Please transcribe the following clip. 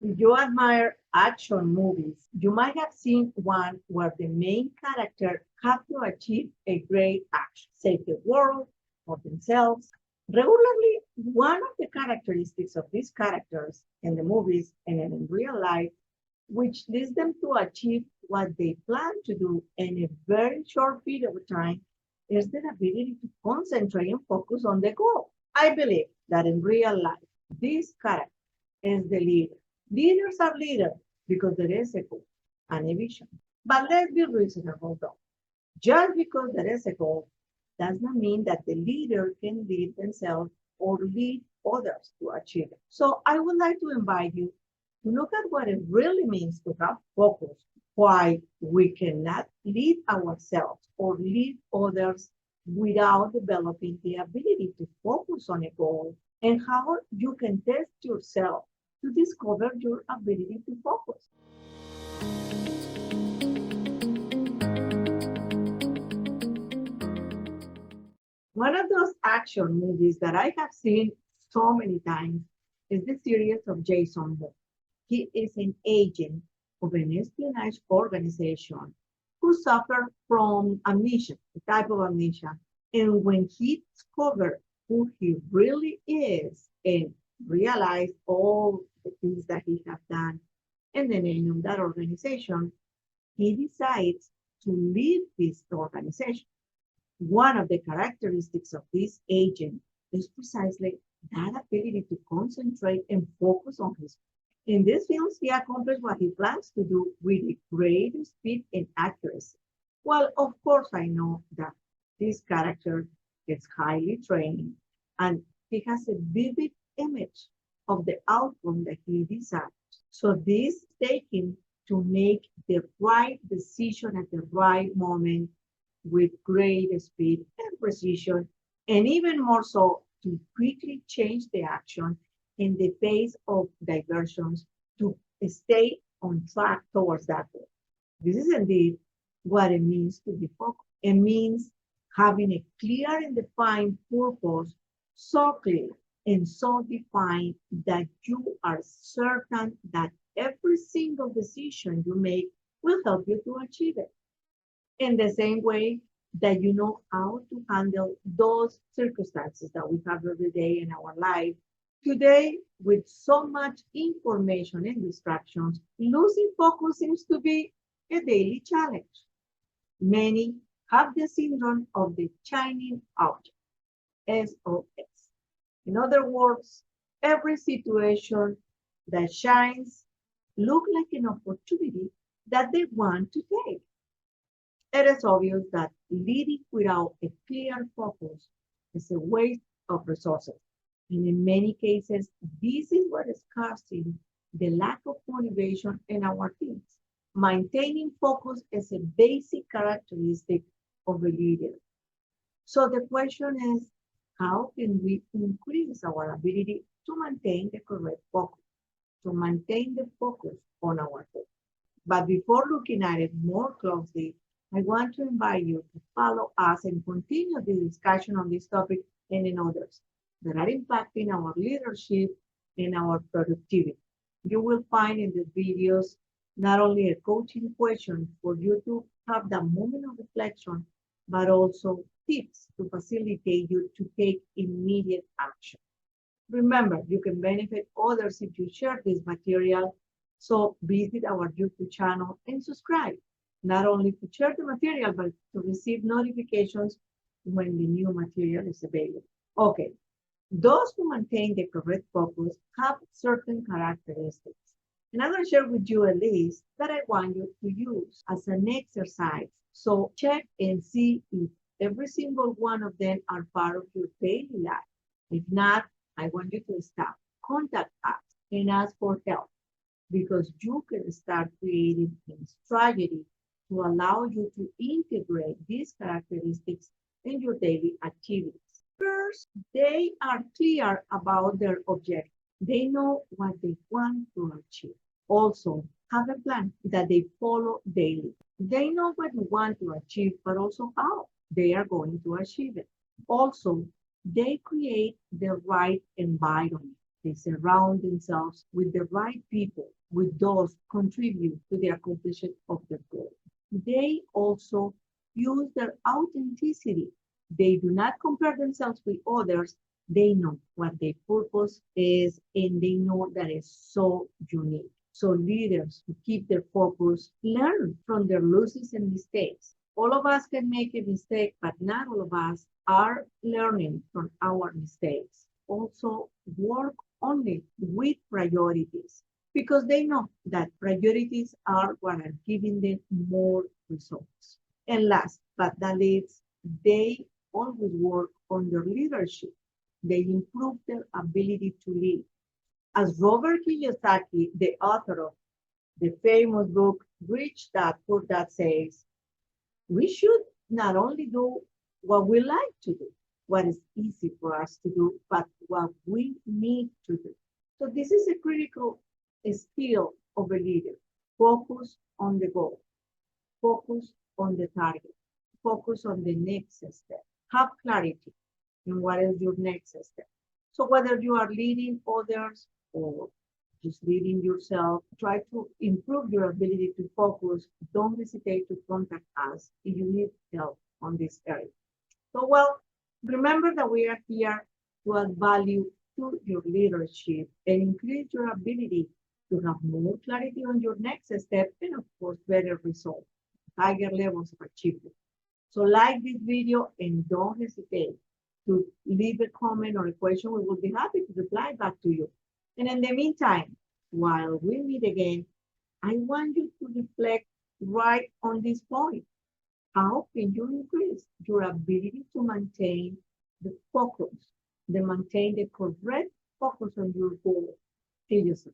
If you admire action movies, you might have seen one where the main character have to achieve a great action, save the world or themselves. Regularly, one of the characteristics of these characters in the movies and in real life, which leads them to achieve what they plan to do in a very short period of time, is their ability to concentrate and focus on the goal. I believe that in real life, this character is the leader. Leaders are leaders because there is a goal and a vision. But let's be reasonable though. Just because there is a goal does not mean that the leader can lead themselves or lead others to achieve it. So I would like to invite you to look at what it really means to have focus, why we cannot lead ourselves or lead others without developing the ability to focus on a goal, and how you can test yourself to discover your ability to focus. One of those action movies that I have seen so many times is the series of Jason Bourne. He is an agent of an espionage organization who suffers from amnesia, a type of amnesia. And when he discovers who he really is and realize all the things that he has done in the name of that organization, he decides to leave this organization. One of the characteristics of this agent is precisely that ability to concentrate and focus on his. In these films, he accomplished what he plans to do with great speed and accuracy. Well, of course, I know that this character is highly trained and he has a vivid image of the outcome that he desires. So this takes him to make the right decision at the right moment with great speed and precision, and even more so to quickly change the action in the face of diversions to stay on track towards that goal. This is indeed what it means to be focused. It means having a clear and defined purpose, so clear and so defined that you are certain that every single decision you make will help you to achieve it. In the same way that you know how to handle those circumstances that we have every day in our life. Today, with so much information and distractions, losing focus seems to be a daily challenge. Many have the syndrome of the shining object, SOS. In other words, every situation that shines looks like an opportunity that they want to take. It is obvious that leading without a clear focus is a waste of resources. And in many cases, this is what is causing the lack of motivation in our teams. Maintaining focus is a basic characteristic of a leader. So the question is, how can we increase our ability to maintain the correct focus, to maintain the focus on our goal? But before looking at it more closely, I want to invite you to follow us and continue the discussion on this topic and in others that are impacting our leadership and our productivity. You will find in the videos not only a coaching question for you to have that moment of reflection, but also tips to facilitate you to take immediate action. Remember, you can benefit others if you share this material. So visit our YouTube channel and subscribe, not only to share the material, but to receive notifications when the new material is available. Okay, those who maintain the correct focus have certain characteristics. And I'm going to share with you a list that I want you to use as an exercise. So check and see if every single one of them are part of your daily life. If not, I want you to stop. Contact us and ask for help, because you can start creating a strategy to allow you to integrate these characteristics in your daily activities. First, they are clear about their objective. They know what they want to achieve. Also, have a plan that they follow daily. They know what they want to achieve, but also how they are going to achieve it. Also, they create the right environment. They surround themselves with the right people, with those contribute to the accomplishment of their goal. They also use their authenticity. They do not compare themselves with others. They know what their purpose is, and they know that it's so unique. So leaders who keep their focus learn from their losses and mistakes. All of us can make a mistake, but not all of us are learning from our mistakes. Also, work only with priorities because they know that priorities are what are giving them more results. And last but not least, they always work on their leadership. They improve their ability to lead. As Robert Kiyosaki, the author of the famous book Rich Dad Poor Dad says, we should not only do what we like to do, what is easy for us to do, but what we need to do. So this is a critical skill of a leader. Focus on the goal, focus on the target, focus on the next step. Have clarity in what is your next step. So whether you are leading others or just leading yourself, try to improve your ability to focus. Don't hesitate to contact us if you need help on this area. So, well, remember that we are here to add value to your leadership and increase your ability to have more clarity on your next step and, of course, better results, higher levels of achievement. So like this video and don't hesitate to leave a comment or a question. We will be happy to reply back to you. And in the meantime, while we meet again, I want you to reflect right on this point. How can you increase your ability to maintain the focus, maintain the correct focus on your goal? See you soon.